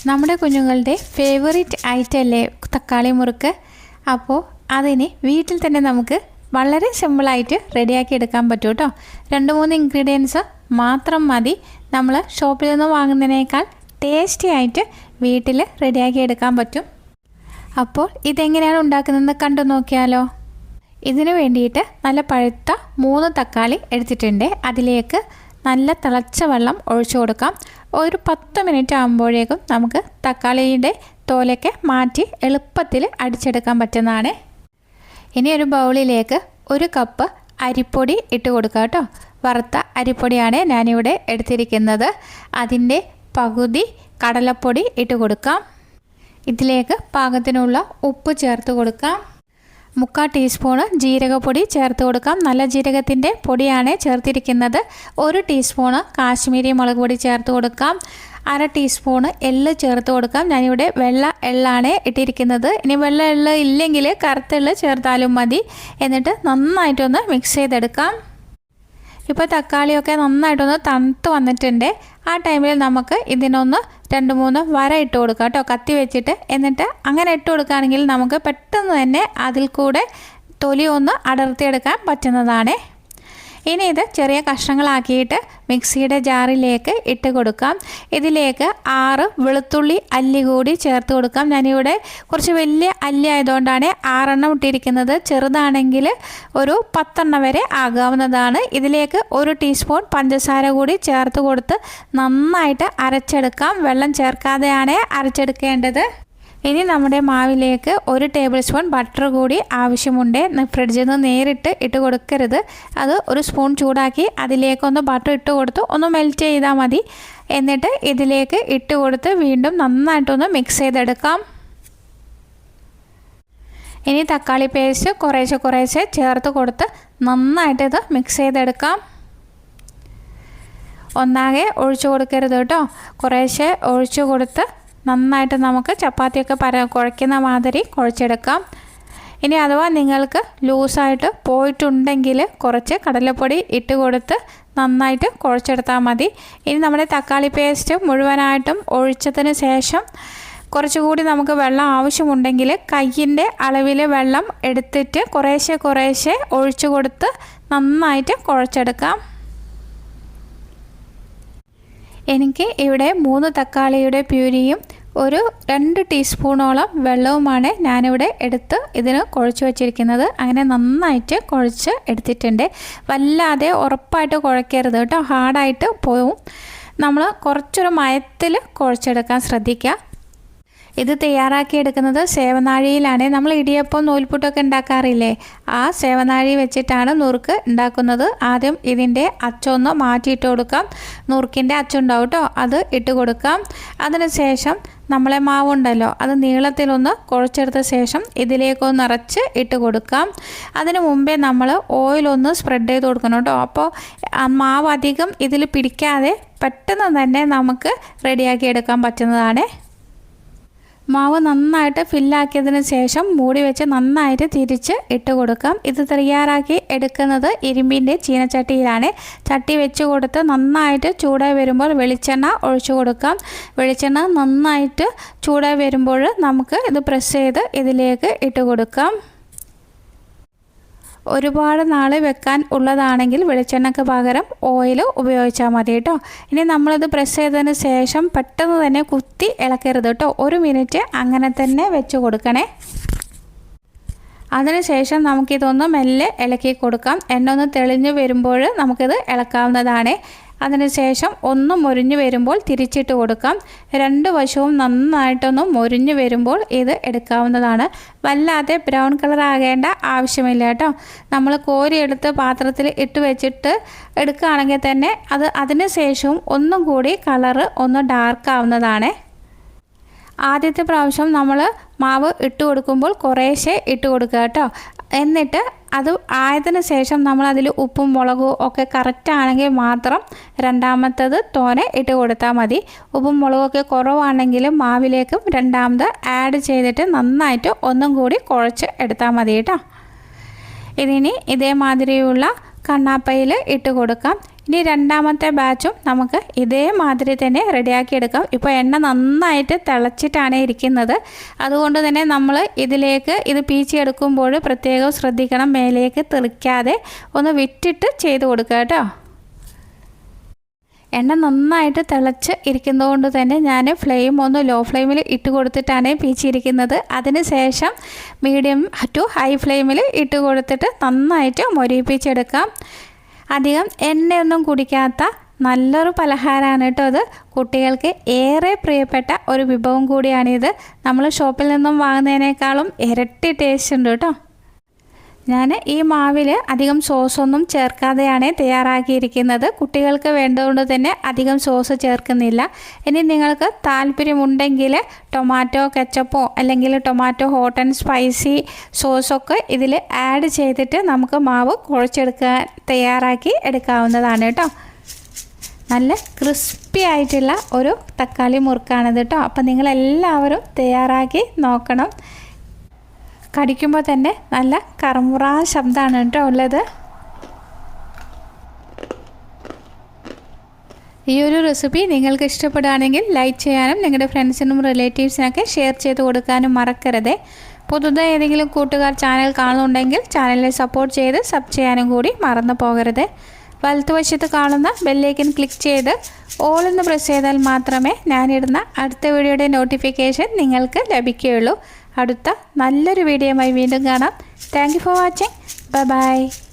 നമ്മുടെ കുഞ്ഞുങ്ങളുടെ favourite item അല്ലേ തക്കാളി മുറുക്ക്. അപ്പോൾ അതിന് വീട്ടിൽ തന്നെ നമുക്ക് വളരെ സിമ്പിളായിട്ട് റെഡിയാക്കി എടുക്കാൻ പറ്റും കേട്ടോ. 2-3 ഇൻഗ്രീഡിയൻസ് മാത്രം മതി. നമ്മൾ ഷോപ്പിൽ നിന്ന് വാങ്ങുന്നതിനേക്കാൾ ടേസ്റ്റി ആയിട്ട് വീട്ടിൽ റെഡിയാക്കി എടുക്കാൻ പറ്റും. അപ്പോൾ ഇതെങ്ങനെയാണ് ഉണ്ടാക്കുന്നതെന്ന് കണ്ടു നോക്കിയാലോ. ഇതിനു വേണ്ടിയിട്ട് നല്ല പഴുത്ത 3 തക്കാളി എടുത്തിട്ടുണ്ട്. അതിലേക്ക് നല്ല തിളച്ച വെള്ളം ഒഴിച്ചു കൊടുക്കാം. ഒരു 10 മിനിറ്റ് ആകുമ്പോഴേക്കും നമുക്ക് തക്കാളിയുടെ തോലൊക്കെ മാറ്റി എളുപ്പത്തിൽ അടിച്ചെടുക്കാൻ പറ്റുന്നതാണ്. ഇനി ഒരു ബൗളിലേക്ക് 1 കപ്പ് അരിപ്പൊടി ഇട്ട് കൊടുക്കുക കേട്ടോ. വറുത്ത അരിപ്പൊടിയാണ് ഞാനിവിടെ എടുത്തിരിക്കുന്നത്. അതിൻ്റെ പകുതി കടലപ്പൊടി ഇട്ട് കൊടുക്കാം. ഇതിലേക്ക് പാകത്തിനുള്ള ഉപ്പ് ചേർത്ത് കൊടുക്കാം. 3/4 ടീസ്പൂണ് ജീരകപ്പൊടി ചേർത്ത് കൊടുക്കാം. നല്ല ജീരകത്തിൻ്റെ പൊടിയാണ് ചേർത്തിരിക്കുന്നത്. 1 ടീസ്പൂണ് കാശ്മീരി മുളക് പൊടി ചേർത്ത് കൊടുക്കാം. 1/2 ടീസ്പൂണ് എള്ള് ചേർത്ത് കൊടുക്കാം. ഞാനിവിടെ വെള്ള എള്ളാണ് ഇട്ടിരിക്കുന്നത്. ഇനി വെള്ള എള്ള് ഇല്ലെങ്കിൽ കറുത്ത എള്ള് ചേർത്താലും മതി. എന്നിട്ട് നന്നായിട്ടൊന്ന് മിക്സ് ചെയ്തെടുക്കാം. ഇപ്പോൾ തക്കാളിയൊക്കെ നന്നായിട്ടൊന്ന് തണുത്ത് വന്നിട്ടുണ്ട്. ആ ടൈമിൽ നമുക്ക് ഇതിനൊന്ന് 2-3 വര ഇട്ട് കൊടുക്കാം കേട്ടോ, കത്തി വെച്ചിട്ട്. എന്നിട്ട് അങ്ങനെ ഇട്ട് കൊടുക്കുകയാണെങ്കിൽ നമുക്ക് പെട്ടെന്ന് തന്നെ അതിൽ കൂടെ തൊലി ഒന്ന് അടർത്തിയെടുക്കാൻ പറ്റുന്നതാണ്. ഇനി ഇത് ചെറിയ കഷ്ണങ്ങളാക്കിയിട്ട് മിക്സിയുടെ ജാറിലേക്ക് ഇട്ട് കൊടുക്കാം. ഇതിലേക്ക് 6 വെളുത്തുള്ളി അല്ലി കൂടി ചേർത്ത് കൊടുക്കാം. ഞാനിവിടെ കുറച്ച് വലിയ അല്ലി ആയതുകൊണ്ടാണ് 6 എണ്ണം ഇട്ടിരിക്കുന്നത്. ചെറുതാണെങ്കിൽ ഒരു 10 എണ്ണം വരെ ആകാവുന്നതാണ്. ഇതിലേക്ക് 1 ടീസ്പൂൺ പഞ്ചസാര കൂടി ചേർത്ത് കൊടുത്ത് നന്നായിട്ട് അരച്ചെടുക്കാം. വെള്ളം ചേർക്കാതെയാണ് അരച്ചെടുക്കേണ്ടത്. ഇനി നമ്മുടെ മാവിലേക്ക് 1 ടേബിൾ സ്പൂൺ ബട്ടർ കൂടി ആവശ്യമുണ്ട്. ഫ്രിഡ്ജിൽ നിന്ന് നേരിട്ട് ഇട്ട് കൊടുക്കരുത്. അത് 1 സ്പൂൺ ചൂടാക്കി അതിലേക്കൊന്ന് ബട്ടർ ഇട്ട് കൊടുത്ത് ഒന്ന് മെൽറ്റ് ചെയ്താൽ മതി. എന്നിട്ട് ഇതിലേക്ക് ഇട്ട് കൊടുത്ത് വീണ്ടും നന്നായിട്ടൊന്ന് മിക്സ് ചെയ്തെടുക്കാം. ഇനി തക്കാളി പേസ്റ്റ് കുറേശ്ശെ ചേർത്ത് കൊടുത്ത് നന്നായിട്ട് ഇത് മിക്സ് ചെയ്തെടുക്കാം. ഒന്നാകെ ഒഴിച്ചു കൊടുക്കരുത് കേട്ടോ. കുറേശ്ശെ ഒഴിച്ചു കൊടുത്ത് നന്നായിട്ട് നമുക്ക് ചപ്പാത്തിയൊക്കെ കുഴയ്ക്കുന്ന മാതിരി കുഴച്ചെടുക്കാം. ഇനി അഥവാ നിങ്ങൾക്ക് ലൂസായിട്ട് പോയിട്ടുണ്ടെങ്കിൽ കുറച്ച് കടലപ്പൊടി ഇട്ട് കൊടുത്ത് നന്നായിട്ട് കുഴച്ചെടുത്താൽ മതി. ഇനി നമ്മുടെ തക്കാളി പേസ്റ്റ് മുഴുവനായിട്ടും ഒഴിച്ചതിന് ശേഷം കുറച്ചുകൂടി നമുക്ക് വെള്ളം ആവശ്യമുണ്ടെങ്കിൽ കയ്യിൻ്റെ അളവിൽ വെള്ളം എടുത്തിട്ട് കുറേശ്ശെ ഒഴിച്ചു കൊടുത്ത് നന്നായിട്ട് കുഴച്ചെടുക്കാം. എനിക്ക് ഇവിടെ 3 തക്കാളിയുടെ പ്യൂരിയും ഒരു 2 ടീസ്പൂണോളം വെള്ളവുമാണ് ഞാനിവിടെ എടുത്ത് ഇതിന് കുഴച്ച് വച്ചിരിക്കുന്നത്. അങ്ങനെ നന്നായിട്ട് കുഴച്ച് എടുത്തിട്ടുണ്ട്. വല്ലാതെ ഉറപ്പായിട്ട് കുഴക്കരുത് കേട്ടോ, ഹാർഡായിട്ട് പോവും. നമ്മൾ കുറച്ചൊരു മയത്തിൽ കുഴച്ചെടുക്കാൻ ശ്രദ്ധിക്കുക. ഇത് തയ്യാറാക്കി എടുക്കുന്നത് സേവനാഴിയിലാണ്. നമ്മൾ ഇടിയപ്പം നൂൽപുട്ടൊക്കെ ഉണ്ടാക്കാറില്ലേ, ആ സേവനാഴി വെച്ചിട്ടാണ് നുറുക്ക് ഉണ്ടാക്കുന്നത്. ആദ്യം ഇതിൻ്റെ അച്ചൊന്ന് മാറ്റിയിട്ട് കൊടുക്കാം. നുറുക്കിൻ്റെ അച്ചുണ്ടാവും കേട്ടോ, അത് ഇട്ട് കൊടുക്കാം. അതിനുശേഷം നമ്മളെ മാവുണ്ടല്ലോ അത് നീളത്തിലൊന്ന് കുഴച്ചെടുത്ത ശേഷം ഇതിലേക്കൊന്ന് നിറച്ച് ഇട്ട് കൊടുക്കാം. അതിന് മുമ്പേ നമ്മൾ ഓയിലൊന്ന് സ്പ്രെഡ് ചെയ്ത് കൊടുക്കണം കേട്ടോ. അപ്പോൾ മാവ് അധികം ഇതിൽ പിടിക്കാതെ പെട്ടെന്ന് തന്നെ നമുക്ക് റെഡിയാക്കി എടുക്കാൻ പറ്റുന്നതാണ്. മാവ് നന്നായിട്ട് ഫില്ലാക്കിയതിന് ശേഷം മൂടി വെച്ച് നന്നായിട്ട് തിരിച്ച് ഇട്ട് കൊടുക്കാം. ഇത് തയ്യാറാക്കി എടുക്കുന്നത് ഇരുമ്പിൻ്റെ ചീനച്ചട്ടിയിലാണ്. ചട്ടി വെച്ച് കൊടുത്ത് നന്നായിട്ട് ചൂടായി വരുമ്പോൾ വെളിച്ചെണ്ണ ഒഴിച്ചു കൊടുക്കാം. വെളിച്ചെണ്ണ നന്നായിട്ട് ചൂടായി വരുമ്പോൾ നമുക്ക് ഇത് പ്രസ് ചെയ്ത് ഇതിലേക്ക് ഇട്ട് കൊടുക്കാം. ഒരുപാട് നാൾ വെക്കാൻ ഉള്ളതാണെങ്കിൽ വെളിച്ചെണ്ണയ്ക്ക് പകരം ഓയിൽ ഉപയോഗിച്ചാൽ മതി കേട്ടോ. ഇനി നമ്മളിത് പ്രസ് ചെയ്തതിന് ശേഷം പെട്ടെന്ന് തന്നെ കുത്തി ഇളക്കരുത് കേട്ടോ. 1 മിനിറ്റ് അങ്ങനെ തന്നെ വെച്ച് കൊടുക്കണേ. അതിനുശേഷം നമുക്കിതൊന്ന് മെല്ലെ ഇളക്കി കൊടുക്കാം. എണ്ണ ഒന്ന് തെളിഞ്ഞ് വരുമ്പോൾ നമുക്കിത് ഇളക്കാവുന്നതാണ്. അതിനുശേഷം ഒന്ന് മൊരിഞ്ഞ് വരുമ്പോൾ തിരിച്ചിട്ട് കൊടുക്കാം. 2 വശവും നന്നായിട്ടൊന്ന് മൊരിഞ്ഞ് വരുമ്പോൾ ഇത് എടുക്കാവുന്നതാണ്. വല്ലാതെ ബ്രൗൺ കളർ ആകേണ്ട ആവശ്യമില്ല കേട്ടോ. നമ്മൾ കോരിയെടുത്ത് പാത്രത്തിൽ ഇട്ട് വെച്ചിട്ട് എടുക്കുകയാണെങ്കിൽ തന്നെ അതിന് ശേഷവും ഒന്നും കൂടി കളറ് ഒന്ന് ഡാർക്ക് ആവുന്നതാണ്. ആദ്യത്തെ പ്രാവശ്യം നമ്മൾ മാവ് ഇട്ട് കൊടുക്കുമ്പോൾ കുറേശ്ശെ ഇട്ട് കൊടുക്കുക കേട്ടോ. എന്നിട്ട് അത് ആയതിനു ശേഷം നമ്മൾ അതിൽ ഉപ്പും മുളകും ഒക്കെ കറക്റ്റ് ആണെങ്കിൽ മാത്രം രണ്ടാമത്തത് തോനെ ഇട്ട് കൊടുത്താൽ മതി. ഉപ്പും മുളകൊക്കെ കുറവാണെങ്കിൽ മാവിലേക്കും രണ്ടാമത് ആഡ് ചെയ്തിട്ട് നന്നായിട്ട് ഒന്നും കൂടി കുഴച്ച് എടുത്താൽ മതി കേട്ടോ. ഇതിനി ഇതേമാതിരിയുള്ള കണ്ണാപ്പയിൽ ഇട്ട് കൊടുക്കാം. ഇനി രണ്ടാമത്തെ ബാച്ചും നമുക്ക് ഇതേമാതിരി തന്നെ റെഡിയാക്കി എടുക്കാം. ഇപ്പോൾ എണ്ണ നന്നായിട്ട് തിളച്ചിട്ടാണ് ഇരിക്കുന്നത്. അതുകൊണ്ട് തന്നെ നമ്മൾ ഇതിലേക്ക് ഇത് പീച്ചിയെടുക്കുമ്പോൾ പ്രത്യേകം ശ്രദ്ധിക്കണം, മേലേക്ക് തെറിക്കാതെ ഒന്ന് വിട്ടിട്ട് ചെയ്ത് കൊടുക്കുക കേട്ടോ. എണ്ണ നന്നായിട്ട് തിളച്ച് ഇരിക്കുന്നതുകൊണ്ട് തന്നെ ഞാൻ ഫ്ലെയിം ഒന്ന് ലോ ഫ്ലെയിമിൽ ഇട്ട് കൊടുത്തിട്ടാണ് പീച്ചിരിക്കുന്നത്. അതിന് ശേഷം മീഡിയം ടു ഹൈ ഫ്ലെയിമിൽ ഇട്ട് കൊടുത്തിട്ട് നന്നായിട്ട് മൊരിയിപ്പിച്ചെടുക്കാം. അധികം എണ്ണയൊന്നും കുടിക്കാത്ത നല്ലൊരു പലഹാരമാണ് കേട്ടോ അത്. കുട്ടികൾക്ക് ഏറെ പ്രിയപ്പെട്ട ഒരു വിഭവം കൂടിയാണിത്. നമ്മൾ ഷോപ്പിൽ നിന്നും വാങ്ങുന്നതിനേക്കാളും ഇരട്ടി ടേസ്റ്റ് ഉണ്ട് കേട്ടോ. ഞാൻ ഈ മാവിൽ അധികം സോസൊന്നും ചേർക്കാതെയാണ് തയ്യാറാക്കിയിരിക്കുന്നത്. കുട്ടികൾക്ക് വേണ്ടതുകൊണ്ട് തന്നെ അധികം സോസ് ചേർക്കുന്നില്ല. ഇനി നിങ്ങൾക്ക് താല്പര്യമുണ്ടെങ്കിൽ ടൊമാറ്റോ കെച്ചപ്പോ അല്ലെങ്കിൽ ടൊമാറ്റോ ഹോട്ട് ആൻഡ് സ്പൈസി സോസൊക്കെ ഇതിൽ ആഡ് ചെയ്തിട്ട് നമുക്ക് മാവ് കുഴച്ചെടുക്കാൻ തയ്യാറാക്കി എടുക്കാവുന്നതാണ് കേട്ടോ. നല്ല ക്രിസ്പി ആയിട്ടുള്ള ഒരു തക്കാളി മുറുക്കാണിത് കേട്ടോ. അപ്പോൾ നിങ്ങളെല്ലാവരും തയ്യാറാക്കി നോക്കണം. കടിക്കുമ്പോൾ തന്നെ നല്ല കറുമുറ ശബ്ദമാണ് കേട്ടോ ഉള്ളത്. ഈ ഒരു റെസിപ്പി നിങ്ങൾക്ക് ഇഷ്ടപ്പെടുകയാണെങ്കിൽ ലൈക്ക് ചെയ്യാനും നിങ്ങളുടെ ഫ്രണ്ട്സിനും റിലേറ്റീവ്സിനൊക്കെ ഷെയർ ചെയ്ത് കൊടുക്കാനും മറക്കരുത്. പുതുതായി ഏതെങ്കിലും കൂട്ടുകാർ ചാനൽ കാണുന്നുണ്ടെങ്കിൽ ചാനലിനെ സപ്പോർട്ട് ചെയ്ത് സബ് ചെയ്യാനും കൂടി മറന്നു പോകരുത്. വലതുവശത്ത് കാണുന്ന ബെല്ലൈക്കൻ ക്ലിക്ക് ചെയ്ത് ഓൾ എന്ന് പ്രസ് ചെയ്താൽ മാത്രമേ ഞാനിടുന്ന അടുത്ത വീഡിയോയുടെ നോട്ടിഫിക്കേഷൻ നിങ്ങൾക്ക് ലഭിക്കുകയുള്ളൂ. അടുത്ത നല്ലൊരു വീഡിയോയുമായി വീണ്ടും കാണാം. Thank you for watching. Bye bye.